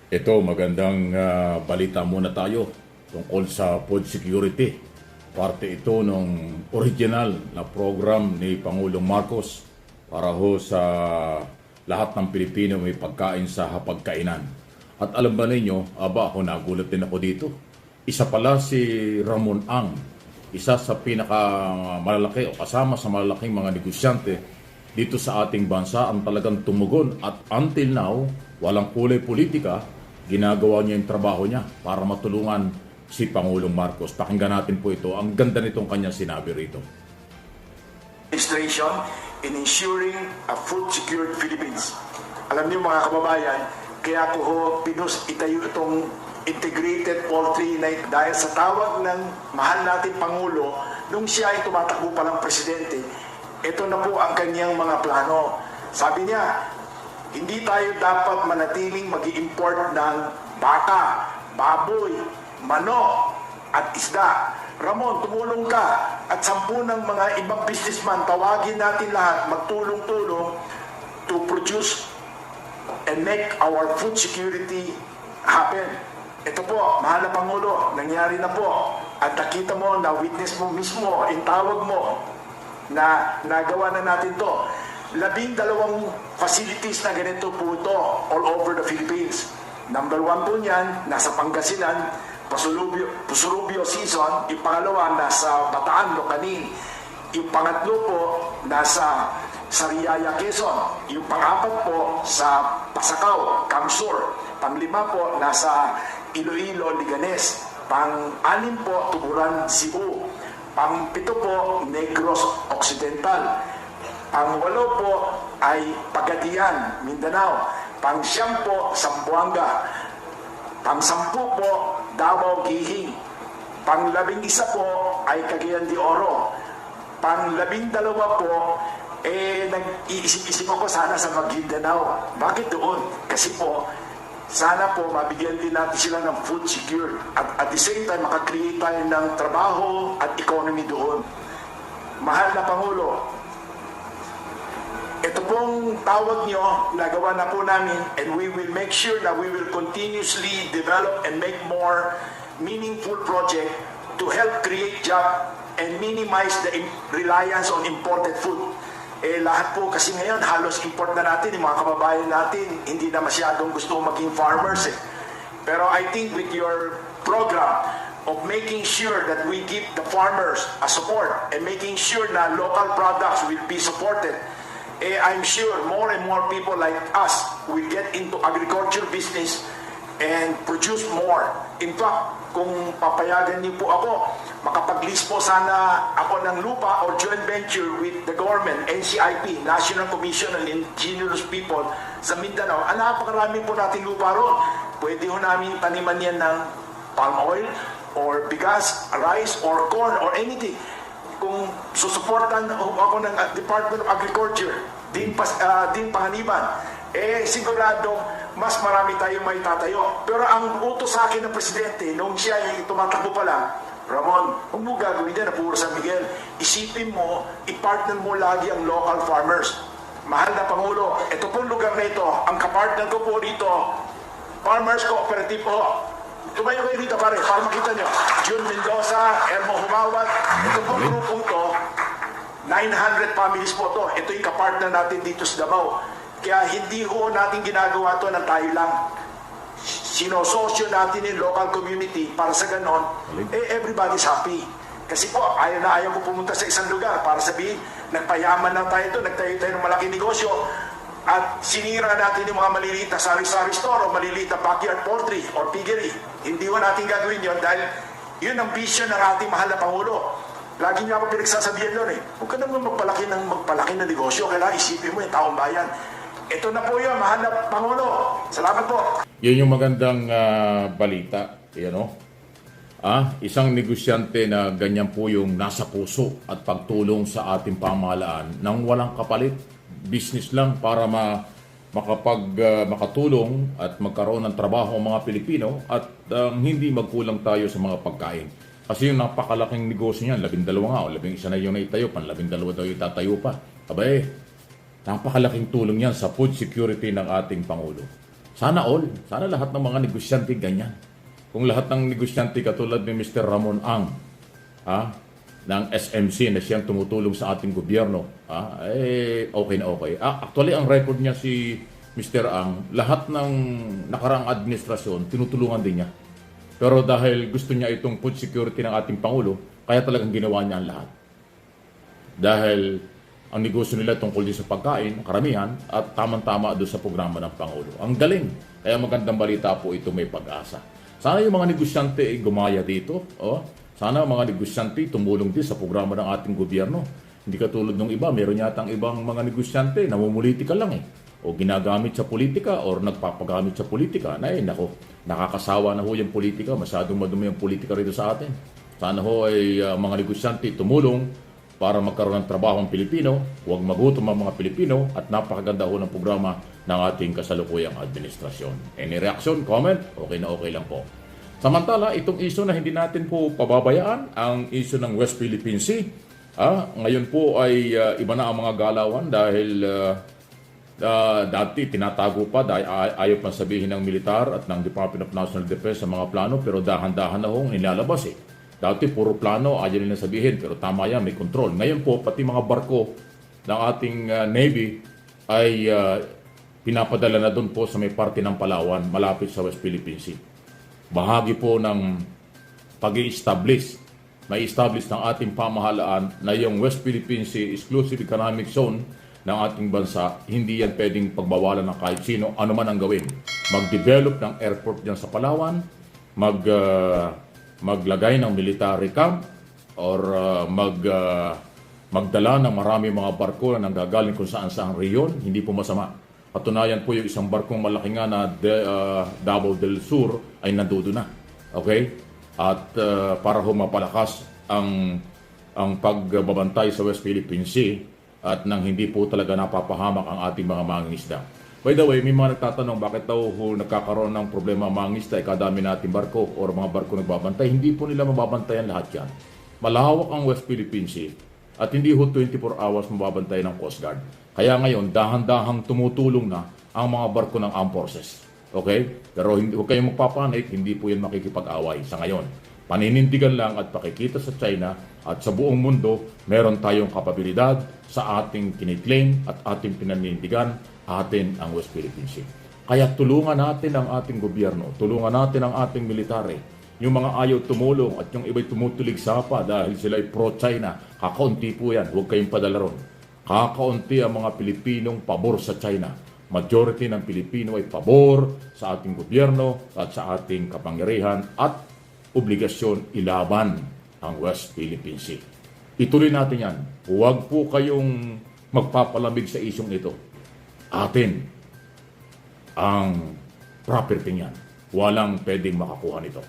Ito, magandang balita muna tayo tungkol sa food security. Parte ito ng original na program ni Pangulong Marcos para ho sa lahat ng Pilipino may pagkain sa hapagkainan. At alam ba ninyo, ako nagulat din ako dito. Isa pala si Ramon Ang, isa sa pinakamalalaki o kasama sa malalaking mga negosyante dito sa ating bansa ang talagang tumugon at until now, walang kulay politika, ginagawa niya yung trabaho niya para matulungan si Pangulong Marcos. Pakinggan natin po ito. Ang ganda nitong kanyang sinabi rito. Administration in ensuring a food secured Philippines. Alam niyo mga kababayan, kaya ko ho itayo itong integrated poultry na dahil sa tawag ng mahal natin Pangulo nung siya ay tumatakbo palang presidente, ito na po ang kanyang mga plano. Sabi niya, hindi tayo dapat manatiling mag-i-import ng baka, baboy, manok, at isda. Ramon, tumulong ka at 10 ng mga ibang businessman, tawagin natin lahat, magtulong-tulong to produce and make our food security happen. Ito po, mahal na Pangulo, nangyari na po. At nakita mo, na-witness mo mismo, intawag mo, na nagawa na natin to. 12 facilities na ganito po ito all over the Philippines. Number 1 po niyan, nasa Pangasinan, Pusurubio season. Yung pangalawa, nasa Bataan, Locanin. Yung pangatlo po, nasa Sariaya, Quezon. Yung pang-apat po, sa Pasacao, Camsur. Pang-5 po, nasa Iloilo, Liganes. Pang-6 po, Tuburan, Cebu. Pang-7 po, Negros Occidental. Pang-8 po ay Pagadian, Mindanao. Pang-9 po, Zamboanga. Pang-10 po, Davao, Gihing. Pang-11 po ay Cagayan de Oro. Pang-12 po, nag-iisip-isip ako sana sa Maguindanao. Bakit doon? Kasi po, sana po mabigyan din natin sila ng food secure at the same time makakreate tayo ng trabaho at economy doon. Mahal na Pangulo, ito pong tawag nyo, nagawa na po namin, and we will make sure that we will continuously develop and make more meaningful project to help create job and minimize the reliance on imported food. Lahat po kasi ngayon halos import na natin, yung mga kababayan natin hindi na masyadong gusto maging farmers. Pero I think with your program of making sure that we give the farmers a support and making sure na local products will be supported, I'm sure more and more people like us will get into agriculture business and produce more. In fact, kung papayagan niyo po ako, makapag-list po sana ako ng lupa or joint venture with the government, NCIP, National Commission on Indigenous People sa Mindanao. Napakarami po nating lupa ron. Pwede ho namin taniman yan ng palm oil or bigas, rice or corn or anything. Kung susuportan ako ng Department of Agriculture, din panganiban, sigurado mas marami tayong may tatayo. Pero ang utos sa akin ng Presidente, nung siya ay tumatakbo pa lang, Ramon, huwag mo gagawin yan na puro San Miguel. Isipin mo, i-partner mo lagi ang local farmers. Mahal na Pangulo, ito pong lugar na ito, ang kapartner ko po dito, Farmers Cooperative po. Tumayo kayo dito pare, para makita nyo. June Mendoza, Elmo Humawat, ito pong grupong to, 900 families po to. Ito yung kapartner natin dito sa Davao. Kaya hindi ho natin ginagawa to ng tayo lang. Sinososyo natin yung local community para sa ganon, everybody's happy. Kasi po, ayaw na ayaw ko pumunta sa isang lugar para sabihin, nagpayaman lang tayo ito, nagtayo tayo ng malaking negosyo, at sinira natin yung mga maliliit na sari-sari store o maliliit na backyard poultry or piggery. Hindi ho natin gagawin yun dahil yun ang vision ng ating mahal na Pangulo. Lagi niya ako pinagsasabihan doon huwag ka naman magpalaki ng negosyo, kailangan isipin mo yung taong bayan. Ito na po yun, mahal na Pangulo. Salamat po. Yun yung magandang balita. Isang negosyante na ganyan po yung nasa puso at pagtulong sa ating pamahalaan nang walang kapalit. Business lang para makatulong at magkaroon ng trabaho ang mga Pilipino at hindi magkulang tayo sa mga pagkain. Kasi yung napakalaking negosyo niyan, 12 nga o 11 na yung naitayo, 12 daw yung tatayo pa. Napakalaking tulong yan sa food security ng ating Pangulo. Sana all. Sana lahat ng mga negosyante ganyan. Kung lahat ng negosyante katulad ni Mr. Ramon Ang, ng SMC na siyang tumutulong sa ating gobyerno, okay na okay. Actually, ang record niya si Mr. Ang, lahat ng nakaraang administrasyon, tinutulungan din niya. Pero dahil gusto niya itong food security ng ating Pangulo, kaya talagang ginawa niya ang lahat. Dahil ang negosyo nila tungkol din sa pagkain, karamihan, at tamang-tama doon sa programa ng Pangulo. Ang galing. Kaya magandang balita po ito, may pag-asa. Sana yung mga negosyante ay gumaya dito. Sana ang mga negosyante tumulong din sa programa ng ating gobyerno. Hindi katulad ng iba, meron yatang ibang mga negosyante na mumulitika lang o ginagamit sa politika or nagpapagamit sa politika. Nako, nakakasawa na ho yung politika. Masyadong madumi yung politika rito sa atin. Sana ho ay mga negosyante tumulong para magkaroon ng trabaho ang Pilipino, huwag magutom ang mga Pilipino, at napakaganda ho ng programa ng ating kasalukuyang administrasyon. Any reaction, comment? Okay na okay lang po. Samantala, itong issue na hindi natin po pababayaan, ang issue ng West Philippine Sea. Ngayon po ay iba na ang mga galawan dahil dati tinatago pa dahil ayaw pang sabihin ng militar at ng Department of National Defense sa mga plano, pero dahan-dahan na hong nilalabas Dati puro plano, ayaw nila sabihin, pero tama yan, may control. Ngayon po, pati mga barko ng ating Navy ay pinapadala na doon po sa may parte ng Palawan, malapit sa West Philippine Sea. Bahagi po ng pag-i-establish, may establish ng ating pamahalaan na yung West Philippine Sea Exclusive Economic Zone ng ating bansa, hindi yan pwedeng pagbawalan ng kahit sino, ano man ang gawin. Mag-develop ng airport dyan sa Palawan, maglagay ng military camp or magdala ng marami mga barko na nanggagaling kung saan-saan riyon, hindi po masama. Patunayan po yung isang barkong malaki nga na Davao del Sur ay nandoon na. Okay? At para ho mapalakas ang pagbabantay sa West Philippine Sea at nang hindi po talaga napapahamak ang ating mga mangingisda. By the way, may mga nagtatanong bakit daw nagkakaroon ng problema ang mga ngisda, kadami natin barko o mga barko nagbabantay. Hindi po nila mababantayan lahat yan. Malawak ang West Philippine Sea at hindi ho 24 hours mababantay ng Coast Guard. Kaya ngayon, dahan-dahang tumutulong na ang mga barko ng armed forces. Okay? Pero huwag kayong magpapanik, hindi po yan makikipag-away sa ngayon. Paninindigan lang at pakikita sa China at sa buong mundo, meron tayong kapabilidad sa ating kiniklaim at ating pinanindigan atin ang West Philippine Sea. Kaya tulungan natin ang ating gobyerno, tulungan natin ang ating military. Yung mga ayaw tumulong at yung iba'y tumutulig sapa dahil sila ay pro-China, kakaunti po yan, huwag kayong padala ron. Kakaunti ang mga Pilipinong pabor sa China. Majority ng Pilipino ay pabor sa ating gobyerno at sa ating kapangyarihan at obligasyon ilaban ang West Philippine Sea. Ituloy natin yan. Huwag po kayong magpapalamig sa isyong ito. Atin ang property niyan. Walang pwedeng makakuha nito.